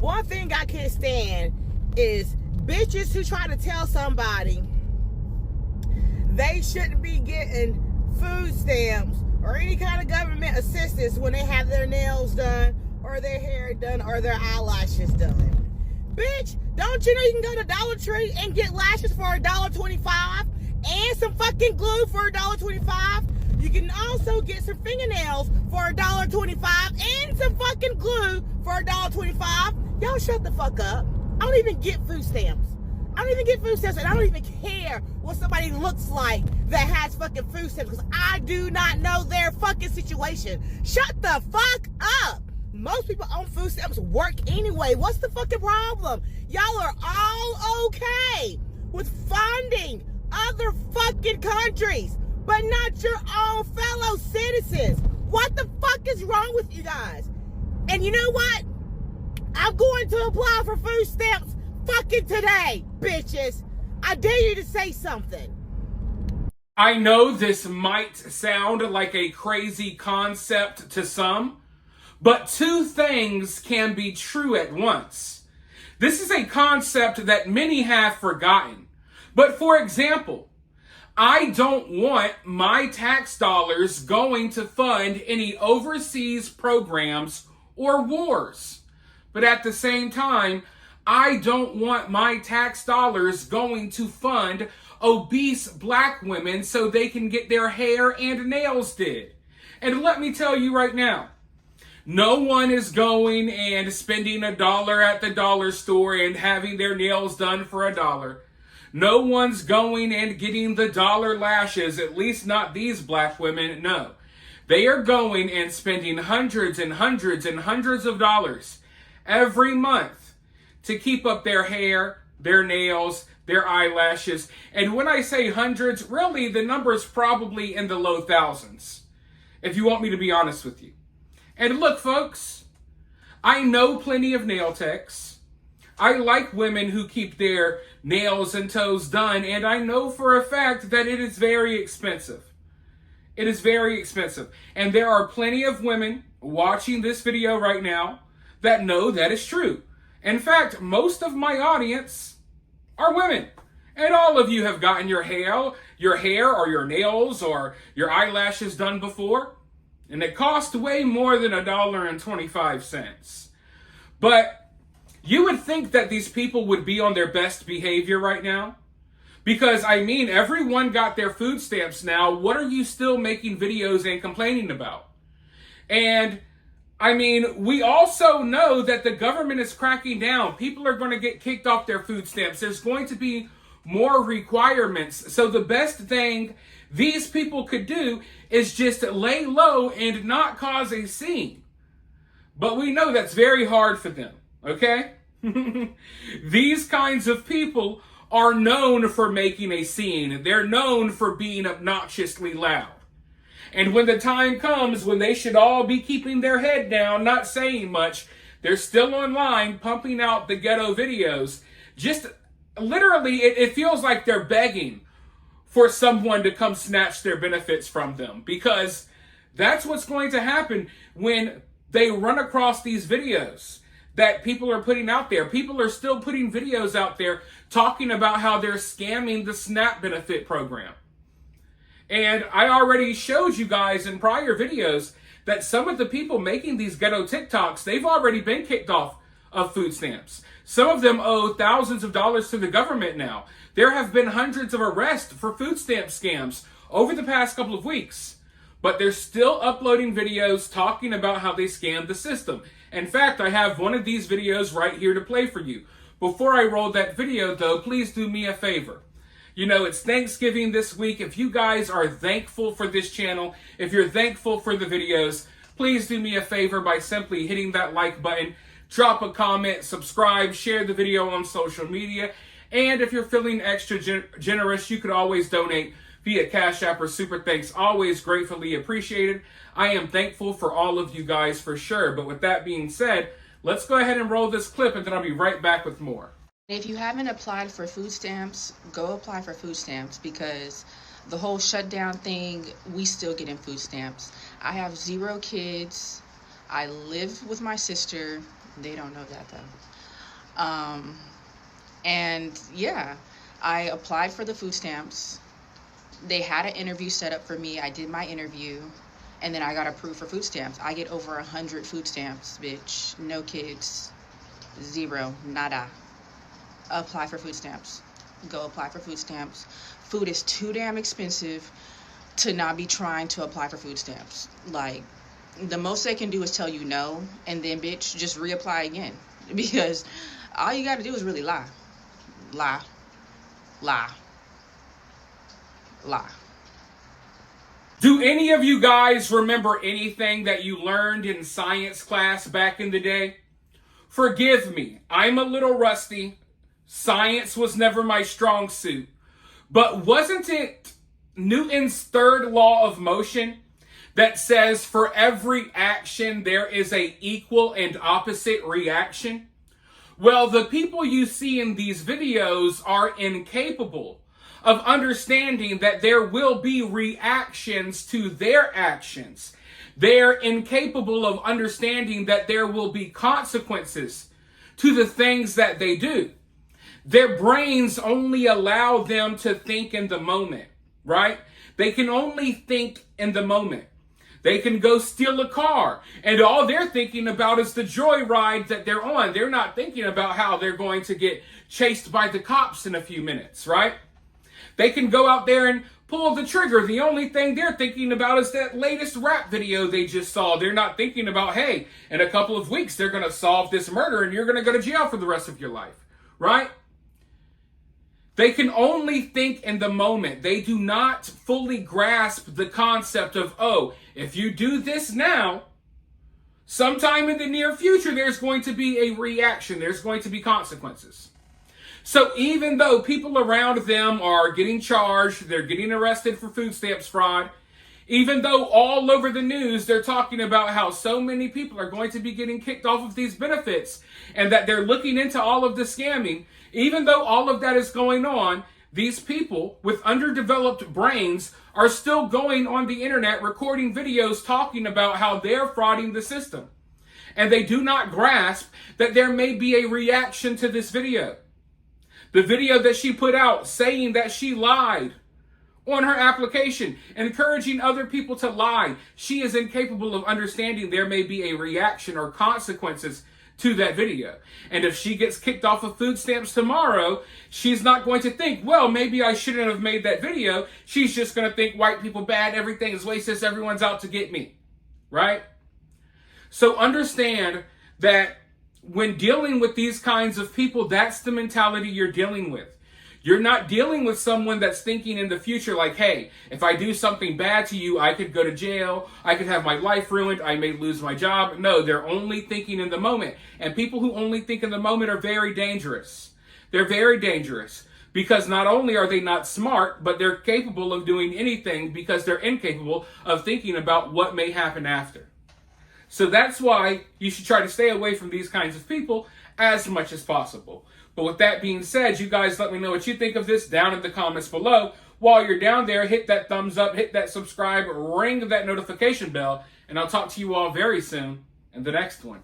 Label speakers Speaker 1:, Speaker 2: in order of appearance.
Speaker 1: One thing I can't stand is bitches who try to tell somebody they shouldn't be getting food stamps or any kind of government assistance when they have their nails done or their hair done or their eyelashes done. Bitch, don't you know you can go to Dollar Tree and get lashes for $1.25 and some fucking glue for $1.25? You can also get some fingernails for $1.25 and some fucking glue for $1.25. Y'all shut the fuck up. I don't even get food stamps. I don't even get food stamps, and I don't even care what somebody looks like that has fucking food stamps, because I do not know their fucking situation. Shut the fuck up. Most people on food stamps work anyway. What's the fucking problem? Y'all are all okay with funding other fucking countries, but not your own fellow citizens. What the fuck is wrong with you guys? And you know what? I'm going to apply for food stamps fucking today, bitches. I dare you to say something.
Speaker 2: I know this might sound like a crazy concept to some, but two things can be true at once. This is a concept that many have forgotten. But for example, I don't want my tax dollars going to fund any overseas programs or wars. But at the same time, I don't want my tax dollars going to fund obese black women so they can get their hair and nails did. And let me tell you right now, no one is going and spending $1 at the dollar store and having their nails done for $1. No one's going and getting the dollar lashes, at least not these black women, no. They are going and spending hundreds and hundreds and hundreds of dollars every month to keep up their hair, their nails, their eyelashes. And when I say hundreds, really the number's probably in the low thousands, if you want me to be honest with you. And look, folks, I know plenty of nail techs. I like women who keep their nails and toes done, and I know for a fact that it is very expensive. It is very expensive. And there are plenty of women watching this video right now that know that is true. In fact, most of my audience are women. And all of you have gotten your hair or your nails or your eyelashes done before. And it cost way more than $1.25. But you would think that these people would be on their best behavior right now. Because, I mean, everyone got their food stamps now. What are you still making videos and complaining about? And, I mean, we also know that the government is cracking down. People are going to get kicked off their food stamps. There's going to be more requirements. So the best thing these people could do is just lay low and not cause a scene. But we know that's very hard for them, okay? These kinds of people are known for making a scene. They're known for being obnoxiously loud. And when the time comes when they should all be keeping their head down, not saying much, they're still online pumping out the ghetto videos. Just literally, it feels like they're begging for someone to come snatch their benefits from them, because that's what's going to happen when they run across these videos that people are putting out there. People are still putting videos out there talking about how they're scamming the SNAP benefit program. And I already showed you guys in prior videos that some of the people making these ghetto TikToks, they've already been kicked off of food stamps. Some of them owe thousands of dollars to the government now. There have been hundreds of arrests for food stamp scams over the past couple of weeks. But they're still uploading videos talking about how they scammed the system. In fact, I have one of these videos right here to play for you. Before I roll that video, though, please do me a favor. You know, it's Thanksgiving this week. If you guys are thankful for this channel, if you're thankful for the videos, please do me a favor by simply hitting that like button, drop a comment, subscribe, share the video on social media. And if you're feeling extra generous, you could always donate via Cash App or Super Thanks. Always gratefully appreciated. I am thankful for all of you guys for sure. But with that being said, let's go ahead and roll this clip, and then I'll be right back with more.
Speaker 3: If you haven't applied for food stamps, go apply for food stamps, because the whole shutdown thing, we still getting food stamps. I have 0 kids. I live with my sister. They don't know that though. And yeah, I applied for the food stamps. They had an interview set up for me. I did my interview, and then I got approved for food stamps. I get over 100 food stamps, bitch. No kids, zero, nada. Apply for food stamps. Go apply for food stamps. Food is too damn expensive to not be trying to apply for food stamps. Like, the most they can do is tell you no, and then, bitch, just reapply again. Because all you gotta do is really lie. Lie. Lie. Lie.
Speaker 2: Do any of you guys remember anything that you learned in science class back in the day? Forgive me, I'm a little rusty. Science was never my strong suit. But wasn't it Newton's third law of motion that says for every action there is an equal and opposite reaction? Well, the people you see in these videos are incapable of understanding that there will be reactions to their actions. They're incapable of understanding that there will be consequences to the things that they do. Their brains only allow them to think in the moment, right? They can only think in the moment. They can go steal a car, and all they're thinking about is the joyride that they're on. They're not thinking about how they're going to get chased by the cops in a few minutes, right? They can go out there and pull the trigger. The only thing they're thinking about is that latest rap video they just saw. They're not thinking about, hey, in a couple of weeks, they're going to solve this murder and you're going to go to jail for the rest of your life, right? They can only think in the moment. They do not fully grasp the concept of, oh, if you do this now, sometime in the near future, there's going to be a reaction. There's going to be consequences. So even though people around them are getting charged, they're getting arrested for food stamps fraud, even though all over the news they're talking about how so many people are going to be getting kicked off of these benefits and that they're looking into all of the scamming, even though all of that is going on, these people with underdeveloped brains are still going on the internet recording videos talking about how they're frauding the system. And they do not grasp that there may be a reaction to this video. The video that she put out saying that she lied on her application, encouraging other people to lie. She is incapable of understanding there may be a reaction or consequences to that video. And if she gets kicked off of food stamps tomorrow, she's not going to think, well, maybe I shouldn't have made that video. She's just going to think white people bad, everything is racist, everyone's out to get me, right? So understand that when dealing with these kinds of people, that's the mentality you're dealing with. You're not dealing with someone that's thinking in the future like, hey, if I do something bad to you, I could go to jail, I could have my life ruined, I may lose my job. No, they're only thinking in the moment. And people who only think in the moment are very dangerous. They're very dangerous because not only are they not smart, but they're capable of doing anything because they're incapable of thinking about what may happen after. So that's why you should try to stay away from these kinds of people as much as possible. But with that being said, you guys let me know what you think of this down in the comments below. While you're down there, hit that thumbs up, hit that subscribe, ring that notification bell, and I'll talk to you all very soon in the next one.